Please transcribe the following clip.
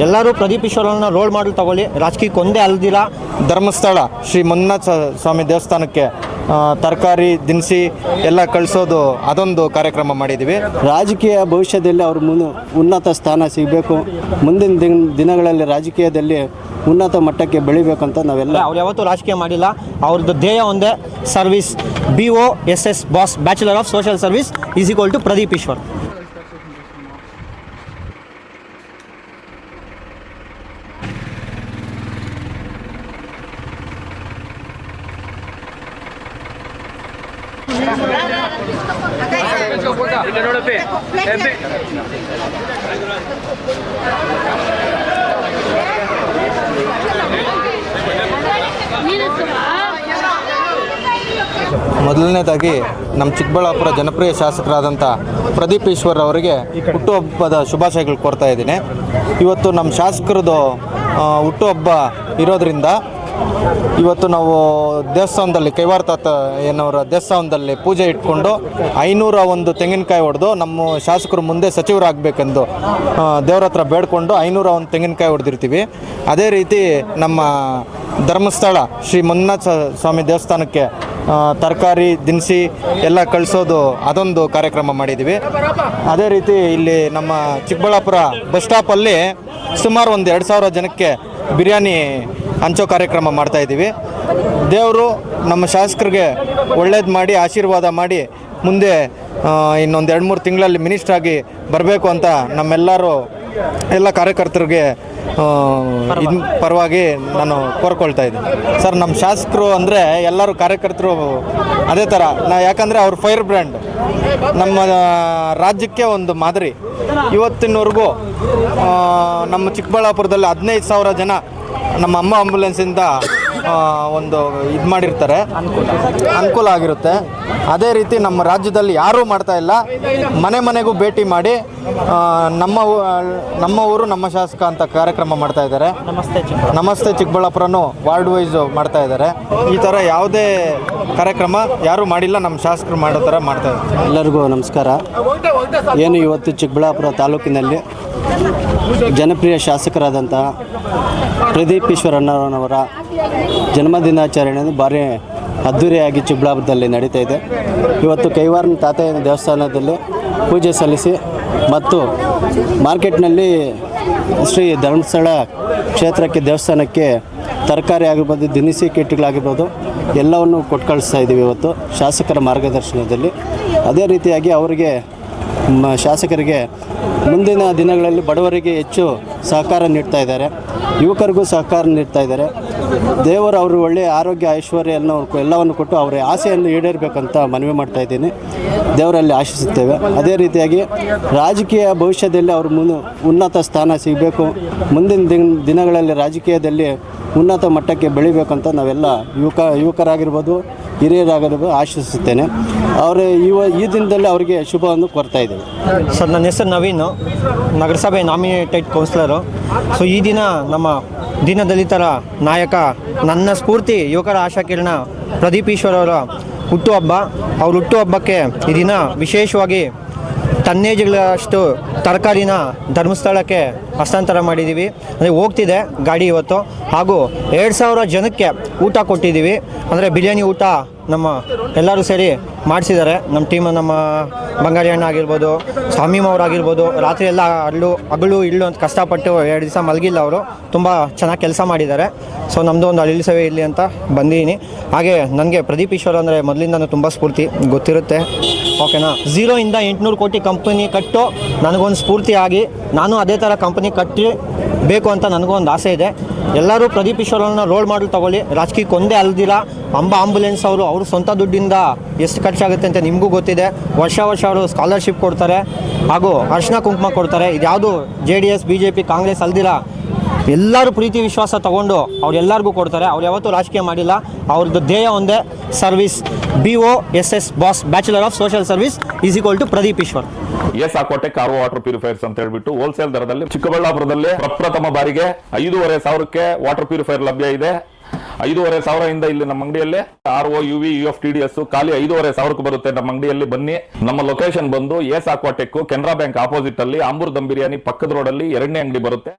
ಎಲ್ಲರೂ ಪ್ರದೀಪ್ ಈಶ್ವರನ role model ತಗೊಳ್ಳಿ. ರಾಜಕೀಯಕ್ಕೆ ಒಂದೇ ಅಲ್ದಿರ ಧರ್ಮಸ್ಥಳ ಶ್ರೀ ಮಂಜುನಾಥ ಸ್ವಾಮಿ ದೇವಸ್ಥಾನಕ್ಕೆ ತರಕಾರಿ ದಿನಸಿ ಎಲ್ಲ ಕಳಿಸೋದು ಅದೊಂದು ಕಾರ್ಯಕ್ರಮ ಮಾಡಿದ್ದೀವಿ. ರಾಜಕೀಯ ಭವಿಷ್ಯದಲ್ಲಿ ಅವರು ಉನ್ನತ ಸ್ಥಾನ ಸಿಗಬೇಕು, ಮುಂದಿನ ದಿನಗಳಲ್ಲಿ ರಾಜಕೀಯದಲ್ಲಿ ಉನ್ನತ ಮಟ್ಟಕ್ಕೆ ಬೆಳಿಬೇಕಂತ ನಾವೆಲ್ಲ. ಅವ್ರು ಯಾವತ್ತೂ ರಾಜಕೀಯ ಮಾಡಿಲ್ಲ. ಅವ್ರದ್ದು ಧ್ಯೇಯ ಒಂದೇ, service. BOSS boss, bachelor of social service is equal to Pradeep Eshwar. ಮೊದಲನೇದಾಗಿ ನಮ್ಮ ಚಿಕ್ಕಬಳ್ಳಾಪುರ ಜನಪ್ರಿಯ ಶಾಸಕರಾದಂಥ ಪ್ರದೀಪ್ ಈಶ್ವರ್ ಅವರಿಗೆ ಹುಟ್ಟುಹಬ್ಬದ ಶುಭಾಶಯಗಳು ಕೋರ್ತಾ ಇದ್ದೀನಿ. ಇವತ್ತು ನಮ್ಮ ಶಾಸಕರದು ಹುಟ್ಟುಹಬ್ಬ ಇರೋದರಿಂದ ಇವತ್ತು ನಾವು ದೇವಸ್ಥಾನದಲ್ಲಿ ಕೈವಾರ ತಾತ ಏನವರ ದೇವಸ್ಥಾನದಲ್ಲಿ ಪೂಜೆ ಇಟ್ಕೊಂಡು 501 ತೆಂಗಿನಕಾಯಿ ಹೊಡೆದು ನಮ್ಮ ಶಾಸಕರು ಮುಂದೆ ಸಚಿವರಾಗಬೇಕೆಂದು ದೇವ್ರ ಹತ್ರ ಬೇಡ್ಕೊಂಡು 501 ತೆಂಗಿನಕಾಯಿ ಹೊಡೆದಿರ್ತೀವಿ. ಅದೇ ರೀತಿ ನಮ್ಮ ಧರ್ಮಸ್ಥಳ ಶ್ರೀ ಮಂಜುನಾಥ ಸ್ವಾಮಿ ದೇವಸ್ಥಾನಕ್ಕೆ ತರಕಾರಿ ದಿನಸಿ ಎಲ್ಲ ಕಳಿಸೋದು ಅದೊಂದು ಕಾರ್ಯಕ್ರಮ ಮಾಡಿದ್ದೀವಿ. ಅದೇ ರೀತಿ ಇಲ್ಲಿ ನಮ್ಮ ಚಿಕ್ಕಬಳ್ಳಾಪುರ ಬಸ್ ಸ್ಟಾಪಲ್ಲಿ ಸುಮಾರು ಒಂದು 2,000 ಜನಕ್ಕೆ ಬಿರಿಯಾನಿ ಹಂಚೋ ಕಾರ್ಯಕ್ರಮ ಮಾಡ್ತಾಯಿದ್ದೀವಿ. ದೇವರು ನಮ್ಮ ಶಾಸಕರಿಗೆ ಒಳ್ಳೇದು ಮಾಡಿ ಆಶೀರ್ವಾದ ಮಾಡಿ ಮುಂದೆ ಇನ್ನೊಂದು 2-3 ತಿಂಗಳಲ್ಲಿ ಮಿನಿಸ್ಟ್ರಾಗಿ ಬರಬೇಕು ಅಂತ ನಮ್ಮೆಲ್ಲರೂ ಎಲ್ಲ ಕಾರ್ಯಕರ್ತರಿಗೆ ಪರವಾಗಿ ನಾನು ಕೋರ್ಕೊಳ್ತಾ ಇದ್ದೀನಿ. ಸರ್, ನಮ್ಮ ಶಾಸಕರು ಅಂದರೆ ಎಲ್ಲರೂ ಕಾರ್ಯಕರ್ತರು ಅದೇ ಥರ ಯಾಕಂದರೆ ಅವ್ರ ಫೈರ್ ಬ್ರ್ಯಾಂಡ್ ನಮ್ಮ ರಾಜ್ಯಕ್ಕೆ ಒಂದು ಮಾದರಿ. ಇವತ್ತಿನವರೆಗೂ ನಮ್ಮ ಚಿಕ್ಕಬಳ್ಳಾಪುರದಲ್ಲಿ 15,000 ಜನ ನಮ್ಮ ಅಮ್ಮ ಆಂಬುಲೆನ್ಸಿಂದ ಒಂದು ಇದು ಮಾಡಿರ್ತಾರೆ, ಅನುಕೂಲ ಆಗಿರುತ್ತೆ. ಅದೇ ರೀತಿ ನಮ್ಮ ರಾಜ್ಯದಲ್ಲಿ ಯಾರೂ ಮಾಡ್ತಾ ಇಲ್ಲ. ಮನೆ ಮನೆಗೂ ಭೇಟಿ ಮಾಡಿ ನಮ್ಮ ಊರು ನಮ್ಮ ಶಾಸಕ ಅಂತ ಕಾರ್ಯಕ್ರಮ ಮಾಡ್ತಾ ಇದ್ದಾರೆ. ನಮಸ್ತೆ ಚಿಕ್ಕಬಳ್ಳಾಪುರನೂ ವಾರ್ಡ್ ವೈಸ್ ಮಾಡ್ತಾ ಇದ್ದಾರೆ. ಈ ಥರ ಯಾವುದೇ ಕಾರ್ಯಕ್ರಮ ಯಾರೂ ಮಾಡಿಲ್ಲ, ನಮ್ಮ ಶಾಸಕರು ಮಾಡೋ ಥರ ಮಾಡ್ತಾ ಇದ್ದಾರೆ. ಎಲ್ಲರಿಗೂ ನಮಸ್ಕಾರ. ಏನು ಇವತ್ತು ಚಿಕ್ಕಬಳ್ಳಾಪುರ ತಾಲೂಕಿನಲ್ಲಿ ಜನಪ್ರಿಯ ಶಾಸಕರಾದಂತಹ ಪ್ರದೀಪ್ ಈಶ್ವರಣ್ಣನವರ ಜನ್ಮದಿನಾಚರಣೆ ಭಾರಿ ಅದ್ಧೂರಿಯಾಗಿ ಚಿಕ್ಕಬಳ್ಳಾಪುರದಲ್ಲಿ ನಡೀತಾ ಇದೆ. ಇವತ್ತು ಕೈವಾರ ತಾತಯ್ಯನ ದೇವಸ್ಥಾನದಲ್ಲಿ ಪೂಜೆ ಸಲ್ಲಿಸಿ ಮತ್ತು ಮಾರ್ಕೆಟ್ನಲ್ಲಿ ಶ್ರೀ ಧರ್ಮಸ್ಥಳ ಕ್ಷೇತ್ರಕ್ಕೆ ದೇವಸ್ಥಾನಕ್ಕೆ ತರಕಾರಿ ಆಗಿರ್ಬೋದು, ದಿನಸಿ ಕಿಟ್ಗಳಾಗಿರ್ಬೋದು ಎಲ್ಲವನ್ನು ಕೊಟ್ಟು ಕಳಿಸ್ತಾ ಇದ್ದೀವಿ ಇವತ್ತು ಶಾಸಕರ ಮಾರ್ಗದರ್ಶನದಲ್ಲಿ. ಅದೇ ರೀತಿಯಾಗಿ ಅವರಿಗೆ ಶಾಸಕರಿಗೆ ಮುಂದಿನ ದಿನಗಳಲ್ಲಿ ಬಡವರಿಗೆ ಹೆಚ್ಚು ಸಹಕಾರ ನೀಡ್ತಾ ಇದ್ದಾರೆ, ಯುವಕರಿಗೂ ಸಹಕಾರ ನೀಡ್ತಾ ಇದ್ದಾರೆ. ದೇವರು ಅವರು ಒಳ್ಳೆಯ ಆರೋಗ್ಯ ಐಶ್ವರ್ಯ ಎಲ್ಲವನ್ನು ಕೊಟ್ಟು ಅವರ ಆಸೆಯನ್ನು ಈಡೇರಬೇಕಂತ ಮನವಿ ಮಾಡ್ತಾ ಇದ್ದೀನಿ. ದೇವರಲ್ಲಿ ಆಶಿಸುತ್ತೇವೆ. ಅದೇ ರೀತಿಯಾಗಿ ರಾಜಕೀಯ ಭವಿಷ್ಯದಲ್ಲಿ ಅವರು ಉನ್ನತ ಸ್ಥಾನ ಸಿಗಬೇಕು, ಮುಂದಿನ ದಿನಗಳಲ್ಲಿ ರಾಜಕೀಯದಲ್ಲಿ ಉನ್ನತ ಮಟ್ಟಕ್ಕೆ ಬೆಳಿಬೇಕಂತ ನಾವೆಲ್ಲ ಯುವಕರಾಗಿರ್ಬೋದು, ಹಿರಿಯರಾಗಿರ್ಬೋದು ಆಶಿಸುತ್ತೇನೆ. ಅವರು ಈ ದಿನದಲ್ಲಿ ಅವರಿಗೆ ಶುಭವನ್ನು ಕೋರ್ತಾ ಇದ್ದೇವೆ. ಸರ್, ನನ್ನ ಹೆಸರು ನವೀನು, ನಗರಸಭೆ ನಾಮಿನೇಟೆಡ್ ಕೌನ್ಸಿಲರು. ಸೊ ಈ ದಿನ ನಮ್ಮ ದೀನದಲಿತರ ನಾಯಕ, ನನ್ನ ಸ್ಫೂರ್ತಿ, ಯುವಕರ ಆಶಾಕಿರಣ ಪ್ರದೀಪ್ ಈಶ್ವರ್ ಅವರ ಹುಟ್ಟುಹಬ್ಬ. ಅವ್ರ ಹುಟ್ಟುಹಬ್ಬಕ್ಕೆ ಈ ದಿನ ವಿಶೇಷವಾಗಿ ಟನ್ನೇಜ್ಗಳಷ್ಟು ತರಕಾರಿನ ಧರ್ಮಸ್ಥಳಕ್ಕೆ ಹಸ್ತಾಂತರ ಮಾಡಿದ್ದೀವಿ. ಅಂದರೆ ಹೋಗ್ತಿದೆ ಗಾಡಿ ಇವತ್ತು. ಹಾಗೂ 2,000 ಜನಕ್ಕೆ ಊಟ ಕೊಟ್ಟಿದ್ದೀವಿ. ಅಂದರೆ ಬಿರಿಯಾನಿ ಊಟ ನಮ್ಮ ಎಲ್ಲರೂ ಸೇರಿ ಮಾಡಿಸಿದ್ದಾರೆ. ನಮ್ಮ ಟೀಮ್, ನಮ್ಮ ಬಂಗಾರಿ ಅಣ್ಣ ಆಗಿರ್ಬೋದು, ಸ್ವಾಮಿಮವ್ರಾಗಿರ್ಬೋದು, ರಾತ್ರಿ ಎಲ್ಲ ಹಗಲು ಇಳ್ಳು ಅಂತ ಕಷ್ಟಪಟ್ಟು 2 ದಿವಸ ಮಲಗಿಲ್ಲ. ಅವರು ತುಂಬ ಚೆನ್ನಾಗಿ ಕೆಲಸ ಮಾಡಿದ್ದಾರೆ. ಸೊ ನಮ್ಮದು ಒಂದು ಅಳಿಲು ಸೇವೆ ಇರಲಿ ಅಂತ ಬಂದಿದ್ದೀನಿ. ಹಾಗೆ ನನಗೆ ಪ್ರದೀಪ್ ಈಶ್ವರ್ ಅಂದರೆ ಮೊದಲಿಂದನೂ ತುಂಬ ಸ್ಫೂರ್ತಿ, ಗೊತ್ತಿರುತ್ತೆ. ಓಕೆನಾ. 0 ಇಂದ 800 ಕೋಟಿ ಕಂಪನಿ ಕಟ್ಟು ನನಗೊಂದು ಸ್ಫೂರ್ತಿ ಆಗಿ ನಾನು ಅದೇ ಥರ ಕಂಪನಿ ಕಟ್ಟಬೇಕು ಅಂತ ನನಗೊಂದು ಆಸೆ ಇದೆ. ಎಲ್ಲರೂ ಪ್ರದೀಪ್ ಈಶ್ವರನ ರೋಲ್ ಮಾಡಲ್ ತಗೊಳ್ಳಿ. ರಾಜಕೀಯಕ್ಕೆ ಒಂದೇ ಅಲ್ದಿರ ಆಂಬುಲೆನ್ಸ್ ಅವರು ಸ್ವಂತ ದುಡ್ಡಿಂದ ಎಷ್ಟು ಖರ್ಚಾಗುತ್ತೆ ಅಂತ ನಿಮಗೂ ಗೊತ್ತಿದೆ. ವರ್ಷ ಅವರು ಸ್ಕಾಲರ್ಶಿಪ್ ಕೊಡ್ತಾರೆ, ಹಾಗೂ ಅರ್ಶಿನ ಕುಂಕುಮ ಕೊಡ್ತಾರೆ. ಇದ್ಯಾವುದು JDS BJP ಕಾಂಗ್ರೆಸ್ ಅಲ್ದಿರ ಎಲ್ಲರೂ ಪ್ರೀತಿ ವಿಶ್ವಾಸ ತಗೊಂಡು ಅವ್ರೆಲ್ಲರಿಗೂ ಕೊಡ್ತಾರೆ. ಅವ್ರು ಯಾವತ್ತೂ ರಾಜಕೀಯ ಮಾಡಿಲ್ಲ. ಅವ್ರದ್ದು ಧ್ಯೇಯ ಒಂದೇ, service. BOSS boss, bachelor of social service is equal to Pradeep Eshwar. Aquatech RO water purifiers ಅಂತ ಹೇಳ್ಬಿಟ್ಟು ಹೋಲ್ಸೇಲ್ ದರದಲ್ಲಿ ಚಿಕ್ಕಬಳ್ಳಾಪುರದಲ್ಲಿ ಪ್ರಪ್ರಥಮ ಬಾರಿಗೆ 5,500ಕ್ಕೆ ವಾಟರ್ ಪ್ಯೂರಿಫೈರ್ ಲಭ್ಯ ಇದೆ. 5,500 ಇಂದ ಇಲ್ಲಿ ನಮ್ಮ ಅಂಗಡಿಯಲ್ಲಿ RO UV UF TDS ಖಾಲಿ 5,500ಕ್ಕೆ ಬರುತ್ತೆ. ನಮ್ಮ ಅಂಗಡಿಯಲ್ಲಿ ಬನ್ನಿ. ನಮ್ಮ ಲೊಕೇಶನ್ ಬಂದು ಆಕ್ವಾಟೆಕ್ ಕೆನರಾ ಬ್ಯಾಂಕ್ ಆಪೋಸಿಟ್ ಅಲ್ಲಿ ಆಂಬೂರ್ ದಮ್ ಬಿರಿಯಾನಿ ಪಕ್ಕದ ರೋಡ್ ಅಲ್ಲಿ 2ನೇ ಅಂಗಡಿ ಬರುತ್ತೆ.